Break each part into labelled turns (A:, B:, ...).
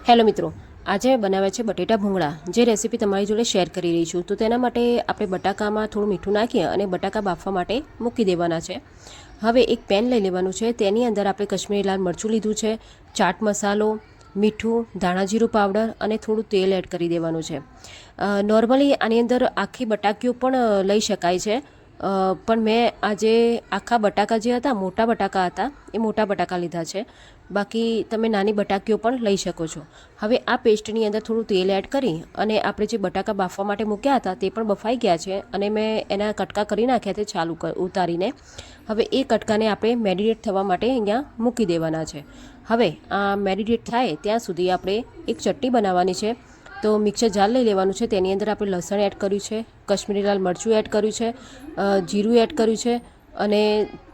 A: Hello મિત્રો, આજે બનાવ્યા છે બટેટા ભૂંગળા, જે રેસીપી તમારી જોડે શેર કરી રહી છું. તો તેના માટે આપણે બટાકામાં થોડું મીઠું નાખીએ અને બટાકા બાફવા માટે મૂકી દેવાના છે. હવે એક પેન લઈ લેવાનું છે. તેની અંદર આપણે કશ્મીરી લાલ મરચું લીધું છે, ચાટ મસાલો, મીઠું, ધાણા જીરું પાવડર અને થોડું તેલ એડ કરી દેવાનું છે. નોર્મલી આની અંદર આખી બટાકીઓ પણ લઈ શકાય છે, પણ મેં આજે આખા બટાકા જે હતા, મોટા બટાકા હતા, એ મોટા બટાકા લીધા છે. બાકી તમે નાની બટાકીઓ પણ લઈ શકો છો. હવે આ પેસ્ટની અંદર થોડું તેલ એડ કરી અને આપણે જે બટાકા બાફવા માટે મૂક્યા હતા તે પણ બફાઈ ગયા છે અને મેં એના કટકા કરી નાખ્યા તે ઉતારીને. હવે એ કટકાને આપણે મેરિનેટ થવા માટે અહીંયા મૂકી દેવાના છે. હવે આ મેરિનેટ થાય ત્યાં સુધી આપણે એક ચટણી બનાવવાની છે. તો મિક્સર જાર લઈ લેવાનું છે. તેની અંદર આપણે લસણ એડ કર્યું છે, કશ્મીરી લાલ મરચું એડ કર્યું છે, જીરું એડ કર્યું છે અને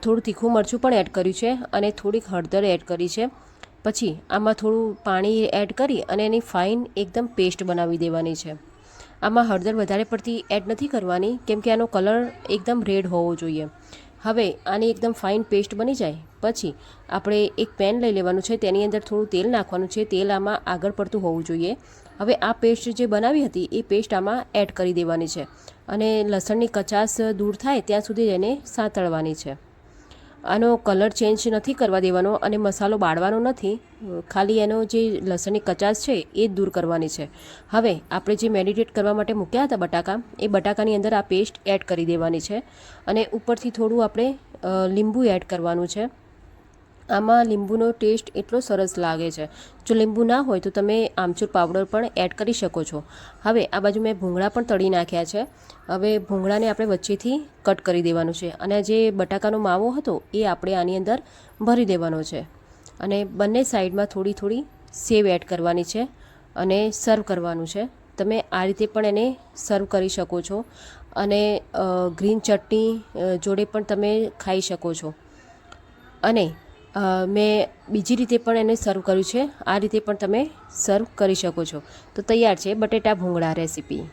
A: થોડું તીખું મરચું પણ એડ કર્યું છે અને થોડીક હળદર એડ કરી છે. પછી આમાં થોડું પાણી એડ કરી અને એની ફાઇન એકદમ પેસ્ટ બનાવી દેવાની છે. આમાં હળદર વધારે પડતી એડ નથી કરવાની, કેમ કે આનો કલર એકદમ રેડ હોવો જોઈએ. હવે આની એકદમ ફાઇન પેસ્ટ બની જાય પછી આપણે એક પેન લઈ લેવાનું છે. તેની અંદર થોડું તેલ નાખવાનું છે. તેલ આમાં આગળ પડતું હોવું જોઈએ. હવે આ પેસ્ટ જે બનાવી હતી એ પેસ્ટ આમાં એડ કરી દેવાની છે અને લસણની કચાશ દૂર થાય ત્યાં સુધી એને સાંતળવાની છે. આનો કલર ચેન્જ નથી કરવા દેવાનો અને મસાલો બાળવાનો નથી, ખાલી એનો જે લસણની કચાશ છે એ જ દૂર કરવાની છે. હવે આપણે જે મેરિનેટ કરવા માટે મૂક્યા હતા બટાકા, એ બટાકાની અંદર આ પેસ્ટ એડ કરી દેવાની છે અને ઉપરથી થોડું આપણે લીંબુ એડ કરવાનું છે. આમાં લીંબુનો ટેસ્ટ એટલો સરસ લાગે છે. જો લીંબુ ના હોય તો તમે આમચૂર પાવડર પણ એડ કરી શકો છો. હવે આ બાજુ મેં ભૂંગળા પણ તળી નાખ્યા છે. હવે ભૂંગળાને આપણે વચ્ચેથી કટ કરી દેવાનું છે અને જે બટાકાનો માવો હતો એ આપણે આની અંદર ભરી દેવાનો છે અને બંને સાઈડમાં થોડી થોડી સેવ એડ કરવાની છે અને સર્વ કરવાનું છે. તમે આ રીતે પણ એને સર્વ કરી શકો છો અને ગ્રીન ચટણી જોડે પણ તમે ખાઈ શકો છો. અને મેં બીજી રીતે પણ એને સર્વ કર્યું છે. આ રીતે પણ તમે સર્વ કરી શકો છો. તો તૈયાર છે બટેટા ભૂંગળા રેસીપી.